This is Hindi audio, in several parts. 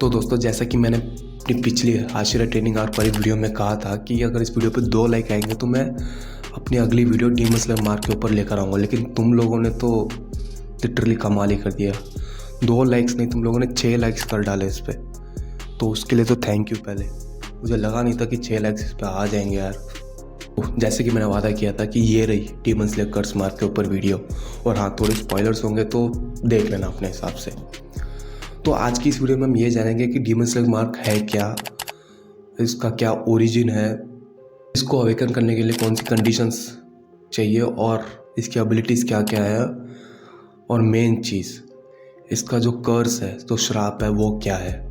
तो दोस्तों, जैसा कि मैंने अपनी पिछली हाशिरा ट्रेनिंग आर पर वीडियो में कहा था कि अगर इस वीडियो पे 2 लाइक आएंगे तो मैं अपनी अगली वीडियो डीमन स्लेयर मार्क के ऊपर लेकर आऊँगा। लेकिन तुम लोगों ने तो लिटरली कमाल ही कर दिया। 2 लाइक्स नहीं, तुम लोगों ने 6 लाइक्स कर डाले इस पर, तो उसके लिए तो थैंक यू। पहले मुझे लगा नहीं था कि 6 लाइक्स इस पर आ जाएंगे यार। जैसे कि मैंने वादा किया था कि ये रही डीमन स्लेयर कर्स मार्क के ऊपर वीडियो। और हाँ, थोड़े स्पॉयलर्स होंगे तो देख लेना अपने हिसाब से। तो आज की इस वीडियो में हम ये जानेंगे कि डीमन स्लेयर मार्क है क्या, इसका क्या ओरिजिन है, इसको अवेकन करने के लिए कौन सी कंडीशंस चाहिए और इसकी एबिलिटीज़ क्या क्या है, और मेन चीज़ इसका जो कर्स है, तो श्राप है, वो क्या है,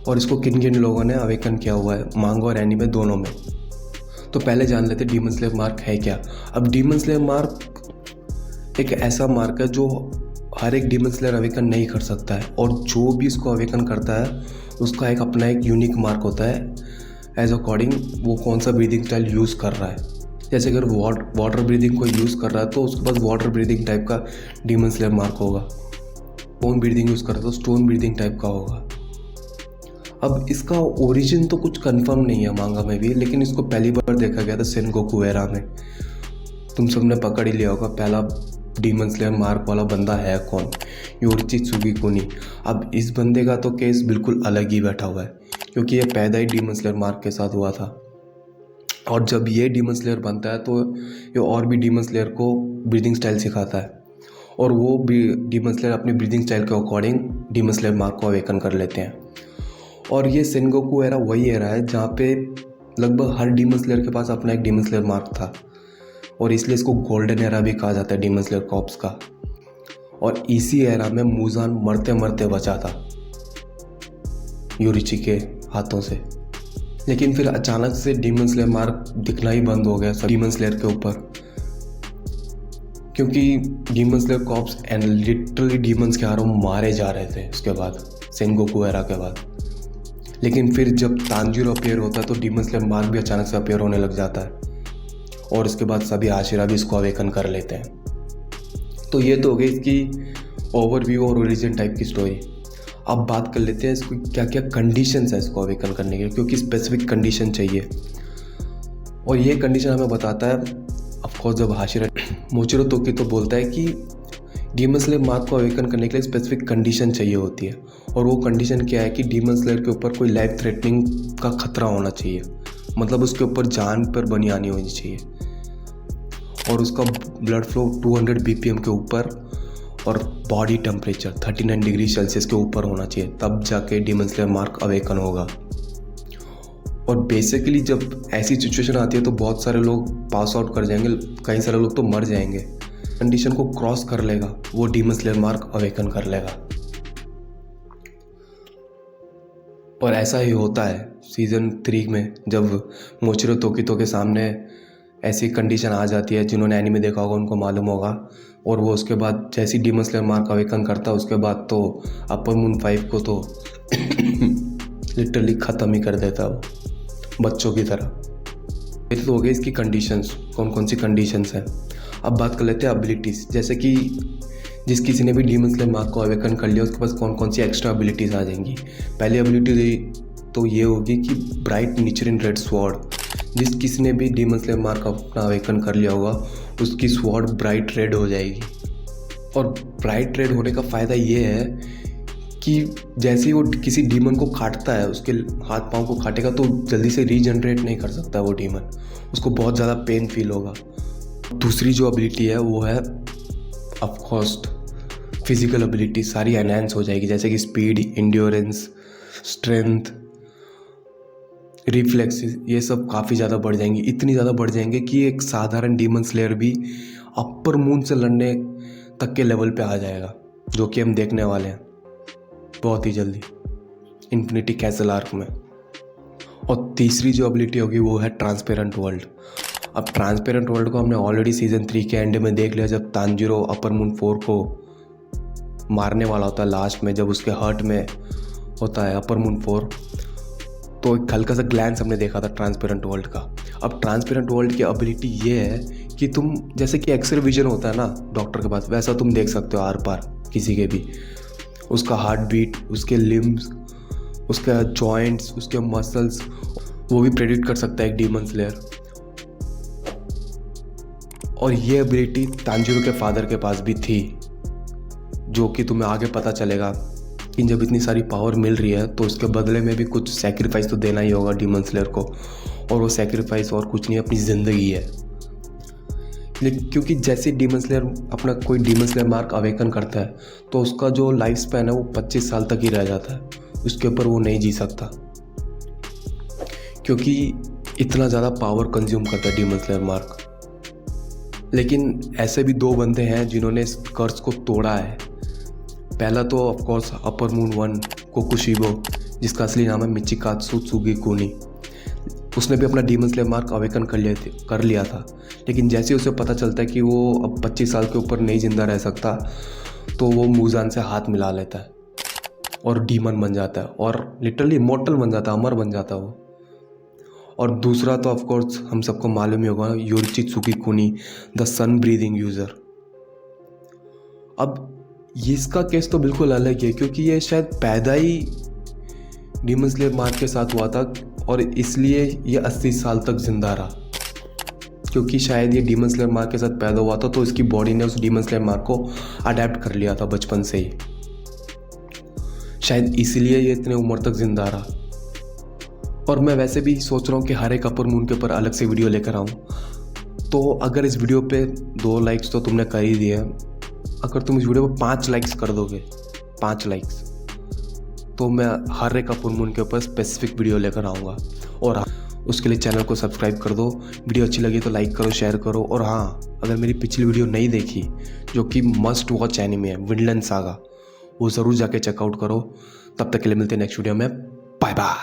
और इसको किन किन लोगों ने अवेकन किया हुआ है मांगा और एनीमे दोनों में। तो पहले जान लेते डीमन स्लेयर मार्क है क्या। अब डीमन स्लेयर मार्क एक ऐसा मार्क है जो हर एक डीमन स्लेयर अवेकन नहीं कर सकता है, और जो भी इसको अवेकन करता है उसका एक अपना एक यूनिक मार्क होता है एज अकॉर्डिंग वो कौन सा ब्रीदिंग स्टाइल यूज़ कर रहा है। जैसे अगर वाटर ब्रीदिंग को यूज़ कर रहा है तो उसके पास वाटर ब्रीदिंग टाइप का डीमन स्लेयर मार्क होगा। स्टोन ब्रीदिंग यूज़ कर रहा है तो स्टोन ब्रीदिंग टाइप का होगा। अब इसका ओरिजिन तो कुछ कंफर्म नहीं है मांगा में भी, लेकिन इसको पहली बार देखा गया था सेनगोकू एरा में। तुम सबने पकड़ ही लिया होगा पहला डीमन स्लेयर मार्क वाला बंदा है कौन, योरिची त्सुगिकुनी। अब इस बंदे का तो केस बिल्कुल अलग ही बैठा हुआ है, क्योंकि ये पैदा ही डीमन स्लेयर मार्क के साथ हुआ था। और जब ये डीमन स्लेयर बनता है तो ये और भी डीमन स्लेयर को ब्रीदिंग स्टाइल सिखाता है, और वो भी डीमन स्लेयर अपनी ब्रीदिंग स्टाइल के अकॉर्डिंग डीमन स्लेयर मार्क को अवेकन कर लेते हैं। और ये सेनगोकू एरा वही एरा है जहाँ पे लगभग हर डीमन स्लेयर के पास अपना एक डीमन स्लेयर मार्क था, और इसलिए इसको गोल्डन एरा भी कहा जाता है डीमन स्लेयर कॉर्प्स का। और इसी एरा में मुजान मरते मरते बचा था योरिची के हाथों से। लेकिन फिर अचानक से डीमन स्लेयर मार्क दिखना ही बंद हो गया सब डीमन स्लेयर के ऊपर, क्योंकि demon slayer corps and literally demons के हारों मारे जा रहे थे उसके बाद, सेनगोकू एरा के बाद। लेकिन फिर जब तांजीरो अपीयर होता है तो डीमन स्लेयर मार्क भी अचानक से अपीयर होने लग जाता है, और उसके बाद सभी हाशिरा भी इसको अवेकन कर लेते हैं। तो ये तो हो गई इसकी ओवरव्यू और ओरिजिन टाइप की स्टोरी। अब बात कर लेते हैं इसको क्या क्या कंडीशंस है इसको अवेकन करने के लिए, क्योंकि स्पेसिफिक कंडीशन चाहिए। और ये कंडीशन हमें बताता है ऑफकोर्स जब हाशिरा मोचिरो तोकितो बोलता है कि डीमन स्लेयर मार्क को अवेकन करने के लिए स्पेसिफिक कंडीशन चाहिए होती है, और वो कंडीशन क्या है कि डीमन स्लेयर के ऊपर कोई लाइफ थ्रेटनिंग का खतरा होना चाहिए, मतलब उसके ऊपर जान पर बनी आनी होनी चाहिए, और उसका ब्लड फ्लो 200 BPM के ऊपर और बॉडी टेम्परेचर 39 डिग्री सेल्सियस के ऊपर होना चाहिए, तब जाके डीमन स्लेयर मार्क अवेकन होगा। और बेसिकली जब ऐसी सिचुएशन आती है तो बहुत सारे लोग पास आउट कर जाएंगे, कई सारे लोग तो मर जाएंगे। कंडीशन को क्रॉस कर लेगा वो डीमन स्लेयर मार्क अवेकन कर लेगा। और ऐसा ही होता है सीज़न 3 में, जब मोचिरो तोकितो के सामने ऐसी कंडीशन आ जाती है, जिन्होंने एनीमे देखा होगा उनको मालूम होगा। और वो उसके बाद जैसी डीमन स्लेयर मार्क अवेकन करता है उसके बाद तो अपर मून 5 को तो लिटरली ख़त्म ही कर देता है वो, बच्चों की तरह। ये तो हो गई इसकी कंडीशंस, कौन कौन सी कंडीशंस हैं। अब बात कर लेते हैं एबिलिटीज़। जैसे कि जिस किसी ने भी डीमन स्लेयर मार्क को अवेकन कर लिया उसके पास कौन कौन सी एक्स्ट्रा एबिलिटीज़ आ जाएंगी। पहली एबिलिटी तो ये होगी कि ब्राइट निचरिन रेड स्वॉर्ड। जिस किसी ने भी डीमन स्लेयर मार्क अपना अवेकन कर लिया होगा उसकी स्वॉर्ड ब्राइट रेड हो जाएगी। और ब्राइट रेड होने का फ़ायदा ये है कि जैसे ही वो किसी डीमन को काटता है, उसके हाथ पाँव को काटेगा तो जल्दी से रीजनरेट नहीं कर सकता वो डीमन, उसको बहुत ज़्यादा पेन फील होगा। दूसरी जो एबिलिटी है वो है ऑफकोर्स फिजिकल एबिलिटी सारी एनहांस हो जाएगी, जैसे कि स्पीड, इंड्योरेंस, स्ट्रेंथ, रिफ्लेक्सेस, ये सब काफ़ी ज़्यादा बढ़ जाएंगी। इतनी ज़्यादा बढ़ जाएंगे कि एक साधारण डीमन स्लेयर भी अपर मून से लड़ने तक के लेवल पे आ जाएगा, जो कि हम देखने वाले हैं बहुत ही जल्दी इन्फिनिटी कैसल आर्क में। और तीसरी जो एबिलिटी होगी वो है ट्रांसपेरेंट वर्ल्ड। अब ट्रांसपेरेंट वर्ल्ड को हमने ऑलरेडी सीज़न 3 के एंड में देख लिया, जब तांजीरो अपर मून 4 को मारने वाला होता है लास्ट में, जब उसके हर्ट में होता है अपर मून 4, तो एक हल्का सा ग्लैंस हमने देखा था ट्रांसपेरेंट वर्ल्ड का। अब ट्रांसपेरेंट वर्ल्ड की एबिलिटी ये है कि तुम जैसे कि एक्सरे विजन होता है ना डॉक्टर के पास, वैसा तुम देख सकते हो आर पार किसी के भी, उसका हार्ट बीट, उसके लिम्स, उसका जॉइंट्स, उसके मसल्स वो भी प्रेडिक्ट कर सकता है एक डीमन स्लेयर। और ये एबिलिटी तांजीरो के फादर के पास भी थी, जो कि तुम्हें आगे पता चलेगा कि जब इतनी सारी पावर मिल रही है तो उसके बदले में भी कुछ सैक्रिफाइस तो देना ही होगा डीमन स्लेयर को। और वो सैक्रिफाइस और कुछ नहीं, अपनी ज़िंदगी है। लेकिन क्योंकि जैसे डीमन स्लेयर अपना कोई डीमन स्लेयर मार्क अवेकन करता है तो उसका जो लाइफ स्पैन है वो 25 साल तक ही रह जाता है, उसके ऊपर वो नहीं जी सकता, क्योंकि इतना ज़्यादा पावर कंज्यूम करता है डीमन स्लेयर मार्क। लेकिन ऐसे भी 2 बंदे हैं जिन्होंने इस कर्स को तोड़ा है। पहला तो of course upper moon 1 Kokushibo, जिसका असली नाम है मिचिकात्सु त्सुगिकुनी। उसने भी अपना डीमन स्लेयर मार्क अवेकन कर लिया था, लेकिन जैसे उसे पता चलता है कि वो अब 25 साल के ऊपर नहीं जिंदा रह सकता तो वो मुजान से हाथ मिला लेता है और डीमन बन जाता है और लिटरली इमॉर्टल बन जाता है, अमर बन जाता है वो। और दूसरा तो ऑफ कोर्स हम सबको मालूम ही होगा, Yoriichi Tsugikuni, the sun breathing user. अब इसका केस तो बिल्कुल अलग है, क्योंकि ये शायद पैदा ही डीमन स्लेयर मार्क के साथ हुआ था और इसलिए ये 80 साल तक जिंदा रहा, क्योंकि शायद ये डीमन स्लेयर मार्क के साथ पैदा हुआ था तो इसकी बॉडी ने उस डीमन स्लेयर मार्क को अडेप्ट कर लिया था बचपन से ही, शायद इसलिए ये इतने उम्र तक जिंदा रहा। और मैं वैसे भी सोच रहा हूँ कि हर एक अपर मून के ऊपर अलग से वीडियो लेकर आऊँ। तो अगर इस वीडियो पे 2 लाइक्स तो तुमने कर ही दिए, अगर तुम इस वीडियो पे 5 लाइक्स कर दोगे, 5 लाइक्स, तो मैं हर एक अपर मून के ऊपर स्पेसिफिक वीडियो लेकर आऊँगा। और हाँ, उसके लिए चैनल को सब्सक्राइब कर दो, वीडियो अच्छी लगी तो लाइक करो, शेयर करो। और हाँ, अगर मेरी पिछली वीडियो नहीं देखी, जो कि मस्ट वॉच एनिमे है विनलैंड सागा, वो ज़रूर जाके चेकआउट करो। तब तक के लिए मिलते हैं नेक्स्ट वीडियो में। Bye bye.